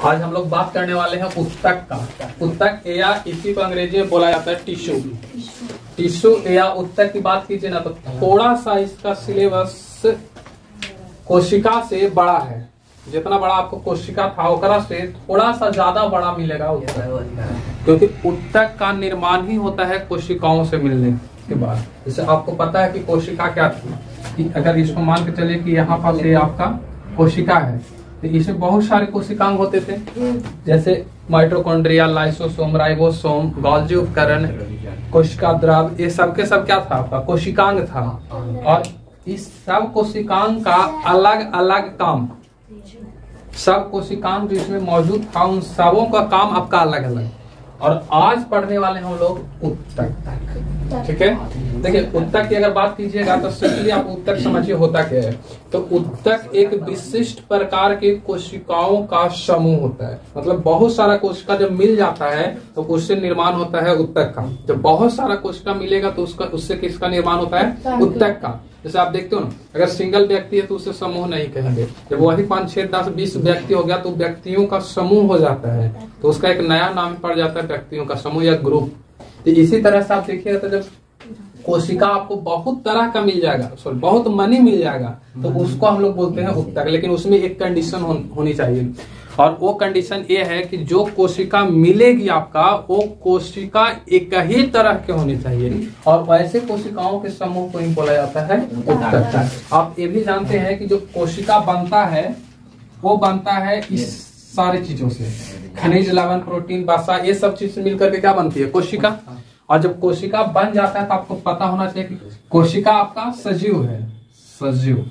आज हम लोग बात करने वाले हैं उत्तक का। उत्तक या इसी को अंग्रेजी में बोला जाता है टिश्यू। टिश्यू या उत्तक की बात कीजिए ना तो थोड़ा सा इसका सिलेबस कोशिका से बड़ा है। जितना बड़ा आपको कोशिका था ओकरा से थोड़ा सा ज्यादा बड़ा मिलेगा उत्तक, क्योंकि उत्तक का निर्माण ही होता है कोशिकाओं से मिलने के बाद। जैसे आपको पता है कि कोशिका क्या थी, कि अगर इसको मान के चलिए कि यहाँ पर से आपका कोशिका है तो इसमें बहुत सारे कोशिकांग होते थे, जैसे माइटोकॉन्ड्रिया, लाइसोसोम, राइबोसोम, गोल्जी उपकरण, कोशिका द्रव, ये सब के सब क्या था आपका कोशिकांग था। और इस सब कोशिकांग का अलग अलग काम, सब कोशिकांग जो इसमें मौजूद था उन सबों का काम आपका अलग अलग। और आज पढ़ने वाले हम लोग उत्तक, ठीक है। देखिए उत्तक की अगर बात कीजिएगा तो सिंपली आप उत्तक समझिए होता क्या है। तो उत्तक एक विशिष्ट प्रकार के कोशिकाओं का समूह होता है। मतलब बहुत सारा कोशिका जब मिल जाता है तो उससे निर्माण होता है उत्तक का। जब बहुत सारा कोशिका मिलेगा तो उससे किसका निर्माण होता है, उत्तक का। जैसे आप देखते हो ना, अगर सिंगल व्यक्ति है तो उसे समूह नहीं कहेंगे। जब वही 5, 6, 10, 20 व्यक्ति हो गया तो व्यक्तियों का समूह हो जाता है, तो उसका एक नया नाम पड़ जाता है व्यक्तियों का समूह या ग्रुप। तो इसी तरह से आप देखिएगा तो जब कोशिका आपको बहुत तरह का मिल जाएगा, सॉरी बहुत मनी मिल जाएगा, तो उसको हम लोग बोलते हैं उत्तक। लेकिन उसमें एक कंडीशन होनी चाहिए, और वो कंडीशन ये है कि जो कोशिका मिलेगी आपका वो कोशिका एक ही तरह के होनी चाहिए, और वैसे कोशिकाओं के समूह को ही बोला जाता है उत्तक। आप ये भी जानते हैं कि जो कोशिका बनता है वो बनता है इस सारी चीजों से, खनिज, लवण, प्रोटीन, वसा, ये सब चीज से मिलकर के क्या बनती है, कोशिका। और जब कोशिका बन जाता है तो आपको पता होना चाहिए कि कोशिका आपका सजीव है, सजीव।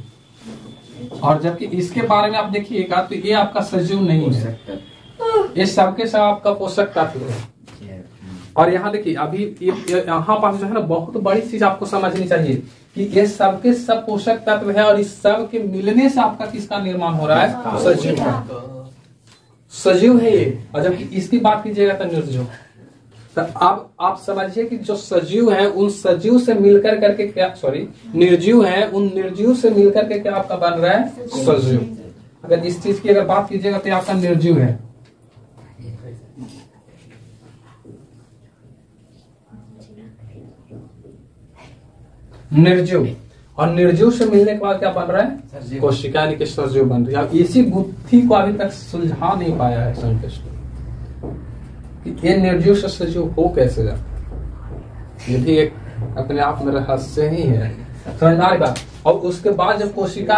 और जबकि इसके बारे में आप देखिएगा तो ये आपका सजीव नहीं है, ये सबके सब आपका पोषक तत्व है। और यहाँ देखिए अभी यहाँ पास जो है ना बहुत बड़ी चीज आपको समझनी चाहिए कि ये सबके सब पोषक तत्व है, और इस सब के मिलने से आपका किसका निर्माण हो रहा है, सजीव का। सजीव है ये। और जबकि इसकी बात कीजिएगा तो निर्जीव। तो अब आप समझिए कि जो सजीव है उन सजीव से मिलकर करके क्या, सॉरी निर्जीव है उन निर्जीव से मिलकर के क्या आपका बन रहा है, सजीव। अगर इस चीज की अगर बात कीजिएगा तो आपका निर्जीव है। निर्जीव, और निर्जीव से मिलने के बाद क्या बन रहा है, कोशिका, यानी कि सजीव बन रही है। इसी बुद्धि को अभी तक सुलझा नहीं पाया है साइंटिस्ट कि ये निर्जीव से सजीव हो कैसे जाता। ये भी एक अपने आप में रहस्य ही है, समझदार बात। और उसके बाद जब कोशिका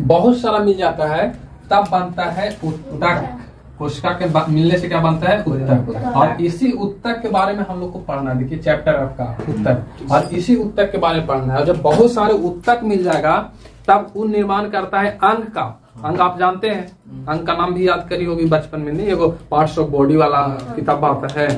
बहुत सारा मिल जाता है तब बनता है उत्तक। कोशिका के मिलने से क्या बनता है, उत्तक। और इसी उत्तक के बारे में हम लोग को पढ़ना है। देखिए चैप्टर आपका उत्तक, और इसी उत्तक के बारे में पढ़ना है। और जब बहुत सारे उत्तक मिल जाएगा तब वो निर्माण करता है अंग का। अंग आप जानते हैं, अंग का नाम भी याद करी होगी बचपन में, नहीं एगो पार्ट्स ऑफ बॉडी वाला किताब आता है,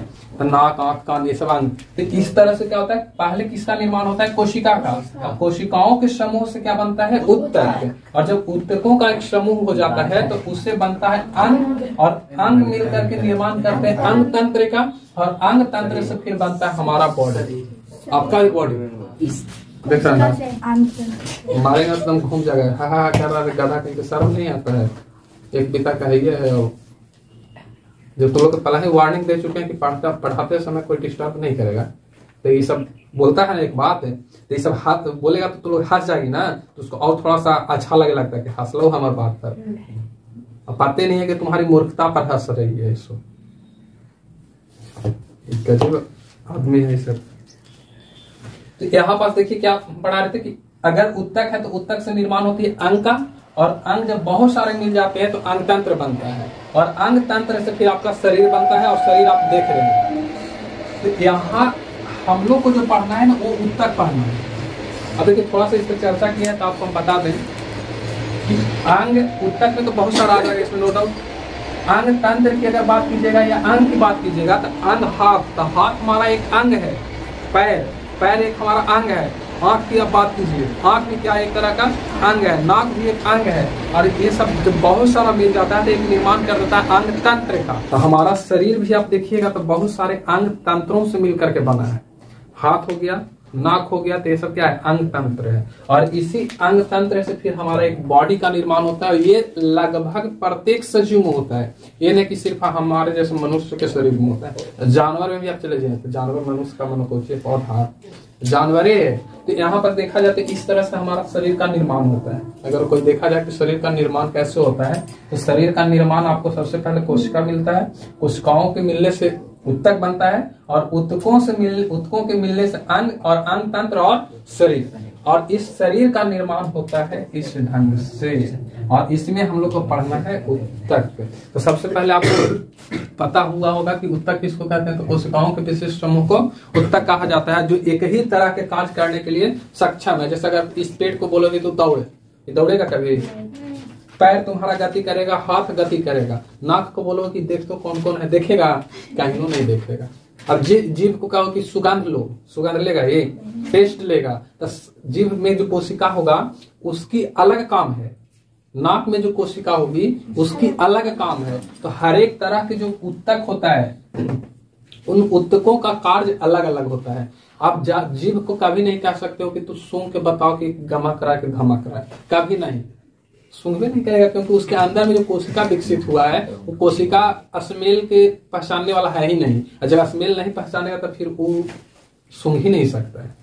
नाक, आंख, कान, ये सब अंग। तो इस तरह से क्या होता है, पहले किसका निर्माण होता है, कोशिका का। अब कोशिकाओं के समूह से क्या बनता है, उत्तक। और जब उत्तकों का एक समूह हो जाता है तो उससे बनता है अंग, और अंग मिलकर के निर्माण करते हैं अंग तंत्र का, और अंग तंत्र से फिर बनता है हमारा बॉडी, आपका भी बॉडी। देख रहा है मारेगा तो हम घूम जाएगा, हा हा कर रहा है गधा, कहीं शर्म नहीं आता है। एक पिता का है जो तुम लोग को पहले ही वार्निंग दे चुके हैं कि पढ़ाते समय कोई डिस्टर्ब नहीं करेगा। तो ये सब बोलता है, एक बात है, तो ये सब हाथ बोलेगा तो तुम लोग हंस जाएगी ना, तो उसको और थोड़ा सा अच्छा लगे लगता है कि हंस लो हमारे बात पर। अब पता नहीं है कि तुम्हारी मूर्खता पर हंस रही है। इसको गजब आदमी है सब। तो यहाँ पास देखिए क्या पढ़ा रहे थे कि अगर उत्तक है तो उत्तक से निर्माण होती है अंग का, और अंग जब बहुत सारे मिल जाते हैं तो अंग तंत्र बनता है, और अंग तंत्र से फिर आपका शरीर बनता है, और शरीर आप देख रहे हैं। तो यहाँ हम लोग को जो पढ़ना है ना वो उत्तक पढ़ना है। अब देखिए थोड़ा सा इस पर चर्चा किया है तो आपको हम बता दें कि अंग उत्तक में तो बहुत सारा आ जाएगा, इसमें नो डाउट। अंग तंत्र की अगर बात कीजिएगा या अंग की बात कीजिएगा तो अंग हाथ, तो हाथ हमारा एक अंग है। पैर एक हमारा अंग है। आंख की आप बात कीजिए, आंख भी क्या एक तरह का अंग है, नाक भी एक अंग है। और ये सब जब बहुत सारा मिल जाता है तो एक निर्माण कर देता है अंग तंत्र का। तो हमारा शरीर भी आप देखिएगा तो बहुत सारे अंग तंत्रों से मिलकर के बना है। हाथ हो गया, नाक हो गया, तो ये सब क्या है, अंग तंत्र है। और इसी अंग तंत्र से फिर हमारा एक बॉडी का निर्माण होता है। ये लगभग प्रत्येक सजीव में होता है, ये नहीं कि सिर्फ हमारे जैसे मनुष्य के शरीर में होता है। जानवर में भी आप चले जाए तो जानवर, मनुष्य का मन को पौधा जानवरे है। तो यहाँ पर देखा जाए तो इस तरह से हमारा शरीर का निर्माण होता है। अगर कोई देखा जाए कि शरीर का निर्माण कैसे होता है, तो शरीर का निर्माण आपको सबसे पहले कोशिका मिलता है, कोशिकाओं के मिलने से उत्तक बनता है, और उत्तकों के मिलने से अंग और अंग तंत्र और शरीर, और इस शरीर का निर्माण होता है इस ढंग से। और इसमें हम लोग को पढ़ना है उत्तक। तो सबसे पहले आपको पता हुआ होगा कि उत्तक किसको कहते हैं, तो कोशिकाओं के विशिष्ट समूह को उत्तक कहा जाता है, जो एक ही तरह के कार्य करने के लिए सक्षम है। जैसे अगर इस पेट को बोलोगे तो दौड़ेगा कभी, पैर तुम्हारा गति करेगा, हाथ गति करेगा। नाक को बोलो कि देख तो कौन कौन है, देखेगा, कहीं नहीं देखेगा। अब जीभ को कहो कि सुगंध लो, सुगंध लेगा, ये टेस्ट लेगा। तो जीभ में जो कोशिका होगा उसकी अलग काम है, नाक में जो कोशिका होगी उसकी अलग काम है। तो हर एक तरह के जो उत्तक होता है उन उत्तकों का कार्य अलग अलग होता है। आप जीभ को कभी नहीं कह सकते हो कि तू सूंघ के बताओ कि गमक रहा है कि धमक रहा है, कभी नहीं, सूंघ भी नहीं करेगा, क्योंकि उसके अंदर में जो कोशिका विकसित हुआ है वो कोशिका स्मेल के पहचानने वाला है ही नहीं। और जब स्मेल नहीं पहचानेगा तो फिर वो सूंघ ही नहीं सकता है।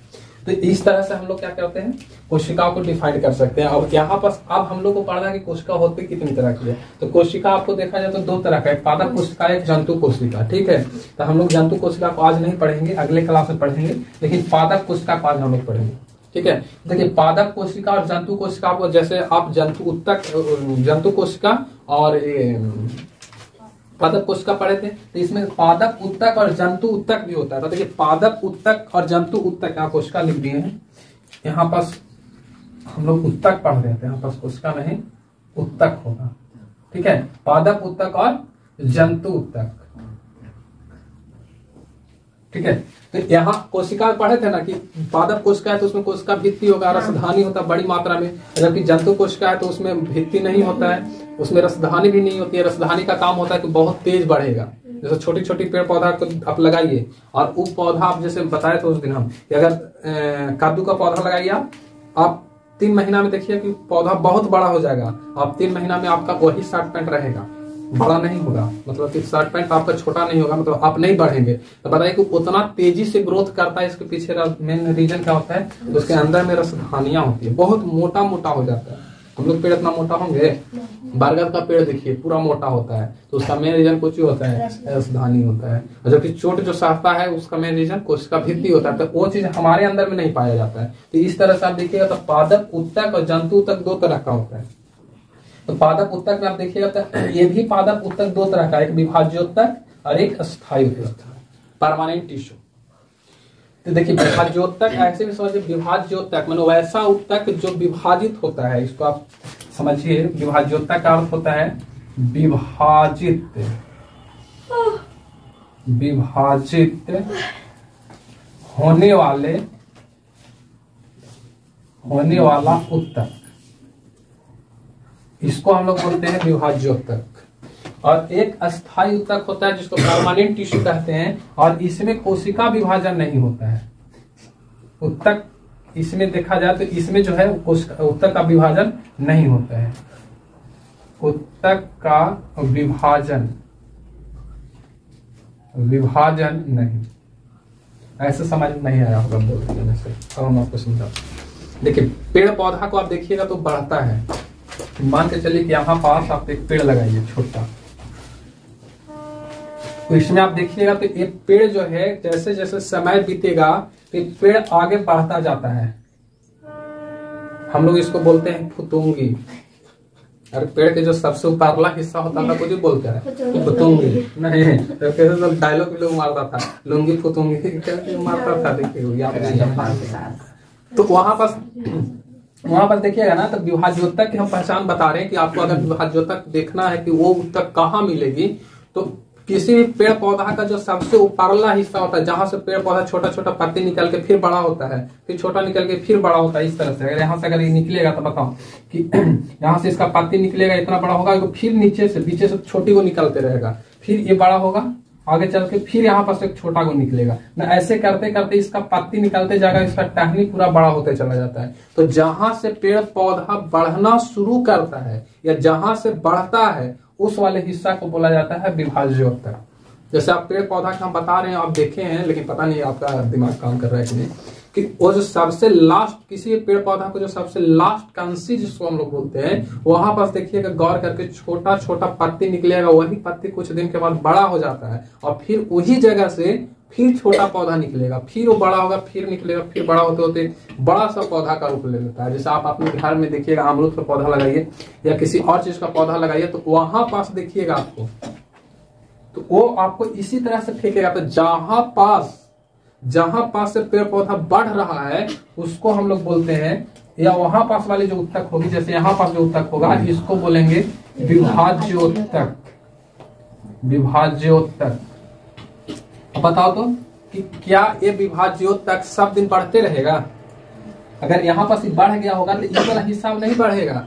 तो इस तरह से हम लोग क्या करते हैं, कोशिकाओं को डिफाइन कर सकते हैं। और यहाँ पर अब हम लोग को पढ़ना है कि कोशिका होती कितनी तरह की है। तो कोशिका आपको देखा जाए तो दो तरह का, एक पादप कोशिका, एक जंतु कोशिका। ठीक है, तो हम लोग जंतु कोशिका को आज नहीं पढ़ेंगे, अगले क्लास में पढ़ेंगे, लेकिन पादप कोशिका को आज हम लोग पढ़ेंगे। ठीक है, देखिए पादप कोशिका और जंतु कोशिका को, जैसे आप जंतु कोशिका और पादप कोशिका पढ़े थे, तो इसमें पादप उत्तक और जंतु उत्तक भी होता है। तो देखिए पादप उत्तक और जंतु उत्तक, यहाँ कोशिका लिख दिए हैं, यहाँ पास हम लोग उत्तक पढ़ रहे थे, यहाँ पास कोशिका नहीं उत्तक होगा। ठीक है, पादप उत्तक और जंतु उत्तक। ठीक है, तो यहाँ कोशिका पढ़े थे ना कि पादप कोशिका है तो उसमें कोशिका भित्ति होगा, रसधानी होता है बड़ी मात्रा में। जबकि जंतु कोशिका है तो उसमें भित्ति नहीं होता है, उसमें रसधानी भी नहीं होती है। रसधानी का काम होता है कि बहुत तेज बढ़ेगा। जैसे छोटी छोटी पेड़ पौधा को आप लगाइए, और वो पौधा आप जैसे बताए थे उस दिन हम, अगर कद्दू का पौधा लगाइए आप 3 महीना में देखिए कि पौधा बहुत बड़ा हो जाएगा। आप 3 महीना में आपका वही 60 पैंट रहेगा, बड़ा नहीं होगा। मतलब कि 60 पैंट आपका छोटा नहीं होगा, मतलब आप नहीं बढ़ेंगे। तो बताइए कि उतना तेजी से ग्रोथ करता है, इसके पीछे मेन रीजन क्या होता है, तो उसके अंदर में रसधानियां होती है, बहुत मोटा मोटा हो जाता है। हम लोग पेड़ इतना मोटा होंगे, बरगद का पेड़ देखिए पूरा मोटा होता है, तो उसका मेन रीजन कुछ होता है, रसधानी होता है। और जबकि चोट जो साफता है उसका मेन रीजन कोशिका भित्ति होता है, तो वो चीज हमारे अंदर में नहीं पाया जाता है। तो इस तरह से आप देखिएगा तो पादप उत्तक और जंतु उत्तक 2 तरह का होता है। तो पादप उत्तक में आप देखिएगा तो ये भी पादप उत्तक 2 तरह का, एक विभाज्योत्तक और एक अस्थायी उत्तक, परमानेंट टिश्यू। तो देखिए विभाज्योत्तक ऐसे भी समझिए, विभाज्योत्तक मानो वैसा उत्तक जो विभाजित होता है, इसको आप समझिए। विभाज्योत्तक का अर्थ होता है विभाजित होने वाला उत्तक, इसको हम लोग बोलते हैं विभाज्योत्तक। और एक अस्थायी उत्तक होता है जिसको परमानेंट टिश्यू कहते हैं, और इसमें कोशिका विभाजन नहीं होता है। उत्तक इसमें देखा जाए तो इसमें जो है उत्तक का विभाजन नहीं होता है, उत्तक का विभाजन नहीं, ऐसे समझ नहीं आया होगा बोल देने से। अब हम आपको समझा। देखिए पेड़ पौधा को आप देखिएगा तो बढ़ता है। मान के चलिए कि यहाँ पास आप एक पेड़ लगाइए छोटा, तो इसमें आप देखिएगा तो एक पेड़ जो है जैसे जैसे समय बीतेगा तो पेड़ आगे बढ़ता जाता है। हम लोग इसको बोलते हैं फुतुंगी। और पेड़ के जो सबसे ऊपरला हिस्सा होता था कुछ बोलते हैं फुतुंगी, नहीं तो कैसे सब डायलॉग लोग मारता था, लुंगी फुतुंगी क्या मारता था। देखिए तो वहां पर देखिएगा ना, तो विभाज्योत्तक की हम पहचान बता रहे हैं कि आपको अगर विभाज्योत्तक देखना है कि वो उत्तक कहाँ मिलेगी, तो किसी भी पेड़ पौधा का जो सबसे ऊपरला हिस्सा होता है, जहां से पेड़ पौधा छोटा छोटा पत्ती निकल के फिर बड़ा होता है, फिर छोटा निकल के फिर बड़ा होता है। इस तरह से अगर यहाँ से अगर ये निकलेगा तो बताओ कि यहाँ से इसका पत्ती निकलेगा, इतना बड़ा होगा, फिर नीचे से पीछे से छोटी को निकलते रहेगा, फिर ये बड़ा होगा, आगे चल के फिर यहाँ पर एक छोटा गुण निकलेगा ना। ऐसे करते करते इसका पत्ती निकलते जाएगा, इसका टहनी पूरा बड़ा होते चला जाता है। तो जहां से पेड़ पौधा बढ़ना शुरू करता है या जहां से बढ़ता है उस वाले हिस्सा को बोला जाता है विभाज्योत्तक। जैसे आप पेड़ पौधा का हम बता रहे हैं, आप देखे हैं, लेकिन पता नहीं आपका दिमाग काम कर रहा है कि नहीं, कि वो जो सबसे लास्ट किसी पेड़ पौधा को जो सबसे लास्ट कंसी जिसको हम लोग बोलते हैं, वहां पर देखिएगा गौर करके छोटा छोटा पत्ती निकलेगा। वही पत्ती कुछ दिन के बाद बड़ा हो जाता है और फिर वही जगह से फिर छोटा पौधा निकलेगा, फिर वो बड़ा होगा, फिर निकलेगा, फिर बड़ा होते होते बड़ा सा पौधा का रूप ले लेता है। जैसे आप अपने घर में देखिएगा अमरूद का पौधा लगाइए या किसी और चीज का पौधा लगाइए, तो वहां पास देखिएगा आपको, तो वो आपको इसी तरह से फेंकेगा। तो जहां पास से पेड़ पौधा बढ़ रहा है उसको हम लोग बोलते हैं, या वहां पास वाली जो उत्तक होगी, जैसे यहाँ पास जो उत्तक होगा इसको बोलेंगे विभाज्योत्तक। विभाज्योत्तक। अब बताओ तो कि क्या ये विभाज्योत्तक सब दिन बढ़ते रहेगा? अगर यहाँ पास बढ़ गया होगा तो ये वाला हिस्सा नहीं बढ़ेगा,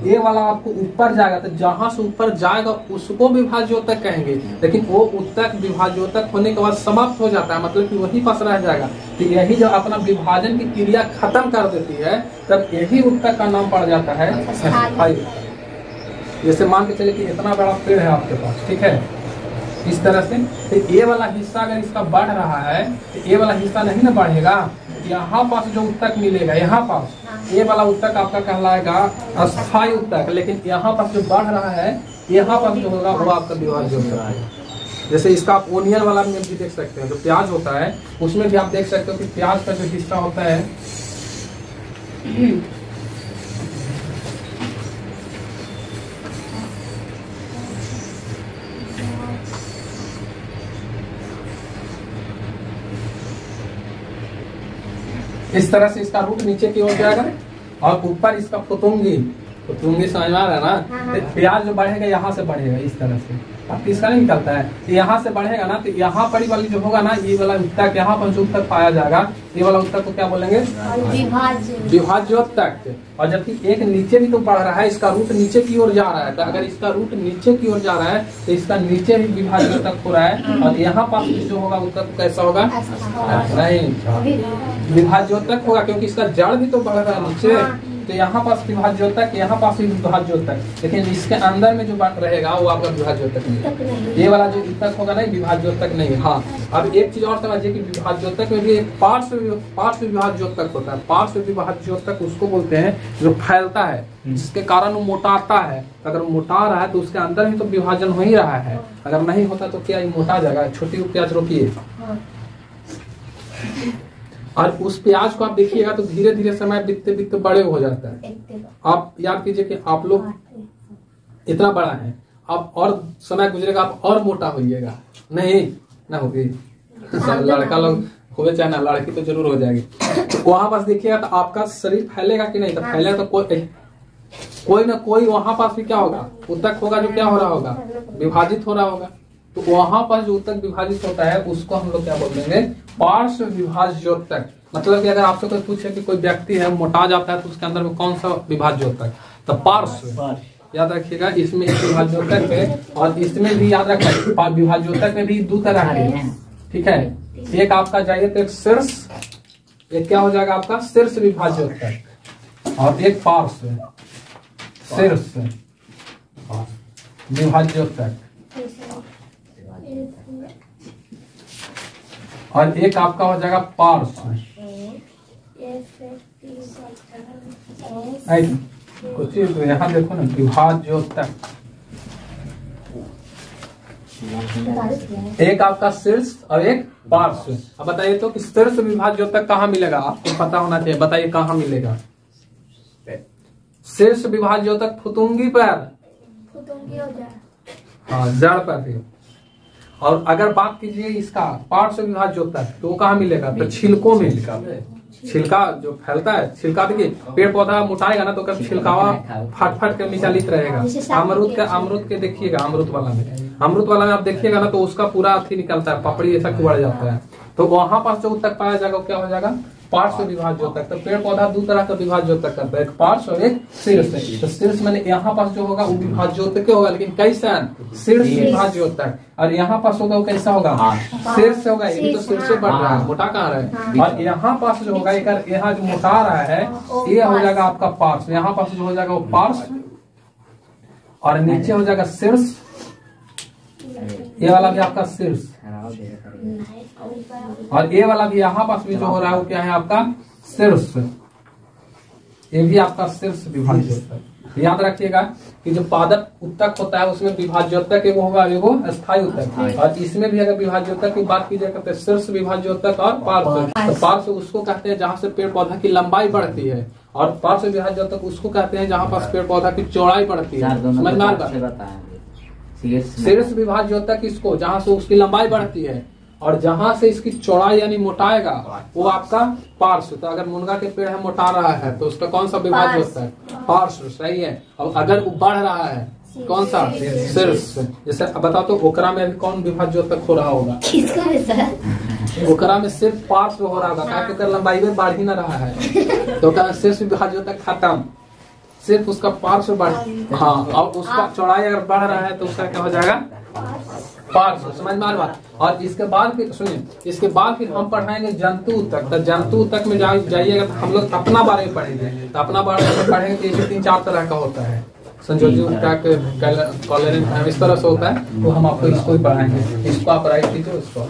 ये वाला आपको ऊपर जाएगा। तो जहां से ऊपर जाएगा उसको विभाज्योत्तक कहेंगे। लेकिन वो उत्तक विभाज्योत्तक होने के बाद समाप्त हो जाता है, मतलब कि वही पास रह जाएगा। तो यही जब अपना विभाजन की क्रिया खत्म कर देती है तब यही उत्तक का नाम पड़ जाता है अस्थायी। जैसे मान के चले कि इतना बड़ा पेड़ है आपके पास, ठीक है, इस तरह से, तो ये वाला हिस्सा अगर इसका बढ़ रहा है तो ये वाला हिस्सा नहीं ना बढ़ेगा। यहाँ पास जो उत्तक मिलेगा, यहाँ पास ये वाला उत्तक आपका कहलाएगा अस्थायी उत्तक। लेकिन यहाँ पास जो बढ़ रहा है, यहाँ पास जो होगा वो आपका विभाज्य उत्तक है। जैसे इसका आप ओनियन वाला में भी देख सकते हैं, जो प्याज होता है उसमें भी आप देख सकते हो कि प्याज का जो हिस्सा होता है इस तरह से, इसका रूट नीचे की ओर जाएगा और ऊपर इसका फुतुंगी समझ में आ रहा है ना। तो प्याज जो बढ़ेगा यहाँ से बढ़ेगा इस तरह से, अब इसका नहीं निकलता है, तो यहाँ से बढ़ेगा ना, तो यहाँ पर वाली जो होगा ना, ये वाला उत्तक, यहाँ पर जो उत्तक पाया जाएगा, ये वाला उत्तक को क्या बोलेंगे? विभाज्योत्तक। और जबकि एक नीचे भी तो बढ़ रहा है, इसका रूट नीचे की ओर जा रहा है, तो अगर इसका रूट नीचे की ओर जा रहा है तो इसका नीचे भी विभाज्योत्तक हो रहा है। और यहाँ पास जो होगा उत्तक कैसा होगा? नहीं, विभाज्योत्तक होगा, क्योंकि इसका जड़ भी तो बढ़ रहा है नीचे। तो यहाँ पास विभाज्योत्तक, यहाँ पास भी विभाज्योत्तक, लेकिन इसके अंदर में जो रहेगा वो आपका विभाज्योत्तक नहीं। ये वाला जो उत्तक होगा ना, विभाज्योत्तक नहीं। हाँ, अब एक चीज और समझिए कि विभाज्योत्तक में भी एक पार्श्व विभाज्योत्तक होता है। पार्श्व विभाज्योत्तक उसको बोलते हैं जो फैलता है, जिसके कारण वो मोटाता है। अगर मोटा रहा है तो उसके अंदर ही तो विभाजन हो ही रहा है, अगर नहीं होता तो क्या ये मोटा जाएगा? छोटी प्याज रोकिए, और उस प्याज को आप देखिएगा तो धीरे धीरे समय बीतते बीतते बड़े हो जाता है। आप याद कीजिए कि आप लोग इतना बड़ा है, आप और समय गुजरेगा आप और मोटा होइएगा, नहीं ना होगी। लड़का लोग हुए चाहे ना, लड़की तो जरूर हो जाएगी। वहां पास देखिएगा तो आपका शरीर फैलेगा कि नहीं? तो फैलेगा तो कोई ना कोई वहां पास भी क्या होगा? उत्तक होगा जो क्या हो रहा होगा? विभाजित हो रहा होगा। तो वहां पर जो उत्तक विभाजित होता है उसको हम लोग क्या बोल देंगे? पार्श्व विभाज्योत्तक। मतलब कि अगर आपसे कोई पूछे कि कोई व्यक्ति है मोटा जाता है तो उसके अंदर में कौन सा विभाज्योत्तक? तो पार्श्व, याद रखिएगा। इसमें एक विभाज्योत्तक है और इसमें भी याद रखना, विभाज्योत्तक में भी दो तरह है, ठीक है। एक आपका जाइए तो एक शीर्ष, एक क्या हो जाएगा आपका? शीर्ष विभाज्योत्तक, और एक पार्श्व शीर्ष विभाज्योत्तक, और एक आपका हो जाएगा पार्श्व। कुछ यहाँ देखो ना, विभाज्योत्तक। एक आपका शीर्ष और एक पार्श्व। अब बताइए तो कि शीर्ष विभाज्योत्तक कहाँ मिलेगा? आपको पता होना चाहिए, बताइए कहाँ मिलेगा? शीर्ष विभाज्योत्तक फुतुंगी पर, हाँ, जड़ पर भी। और अगर बात कीजिए इसका पार्श्व विभाज्योत्तक, तो वो कहाँ मिलेगा? तो छिलकों में। छिलका जो फैलता है, छिलका देखिए, पेड़ पौधा मोटाएगा ना तो कभी छिलकावा फट फट के विचलित रहेगा। अमरूद के देखिएगा, अमरूद वाला में आप देखिएगा ना तो उसका पूरा अथी निकलता है, पपड़ी ऐसा बढ़ जाता है। तो वहां पास जो उत्तक पाया जाएगा वो क्या हो जाएगा? पार्श्व विभाज्योतक। तो पेड़ पौधा दो तरह का विभाज्योतक करता है, एक पार्श्व और एक शीर्ष। तो शीर्ष मैंने यहाँ पास जो होगा वो विभाज्योतक होगा, लेकिन कैसा शीर्ष विभाज्योतक। और यहाँ पास होगा वो कैसा होगा, शीर्ष होगा। ये भी तो शीर्ष से बढ़ रहा है, मोटा कहाँ रहा है। और यहाँ पास जो होगा यहाँ जो मोटा रहा है ये हो जाएगा आपका पार्श्व। यहाँ पास जो हो जाएगा वो पार्श्व और नीचे हो जाएगा शीर्ष। ये वाला भी आपका शीर्ष और ये वाला भी यहाँ पास भी जो हो रहा है वो क्या है आपका शीर्ष। ये भी आपका शीर्ष विभाज्योतक। याद रखिएगा कि जो पादप उत्तक होता है उसमें विभाज्योतक एगो होगा, एगो स्थायी उत्तक। और इसमें भी अगर विभाज्योतक की बात की जाए तो शीर्ष विभाज्योतक और पार्श्व। तो पार्श्व उसको कहते हैं जहाँ से पेड़ पौधा की लंबाई बढ़ती है, और पार्श्व विभाज्योतक उसको कहते हैं जहाँ पास पेड़ पौधा की चौड़ाई बढ़ती है। समझ में आ रहा है। शीर्ष विभाज्योतक इसको जहाँ से उसकी लंबाई बढ़ती है और जहाँ से इसकी चौड़ाई यानी मोटाएगा वो आपका पार्श्व। तो अगर मुनगा के पेड़ है मोटा रहा है तो उसका कौन सा विभाज्योतक, पार्श्व। सही है। अब अगर वो बढ़ रहा है कौन सा, शीर्ष। जैसे अब बताओ तो ओकरा में अभी कौन विभाज्योतक हो रहा होगा, ओकरा में सिर्फ पार्श्व हो रहा होगा क्योंकि लंबाई में बढ़ ही न रहा है। तो शीर्ष विभाज्योतक खत्म, सिर्फ उसका पार्श्व बढ़, हाँ, और उसका चौड़ाई अगर बढ़ रहा है तो उसका क्या हो जाएगा, पार्श्व। समझ में आ रहा। और इसके बाद फिर सुनिए, इसके बाद फिर हम पढ़ाएंगे जंतु तक। तो जंतु तक में जाइएगा तो हम लोग अपना बारे में पढ़ेंगे। तो अपना बारे में पढ़ेंगे तो ये 3-4 तरह का होता है, संयोजी उत्तक, कॉलरिंग, इस तरह से होता है। तो हम आपको इसको ही पढ़ाएंगे। इसको आप राइट कीजिए, उसको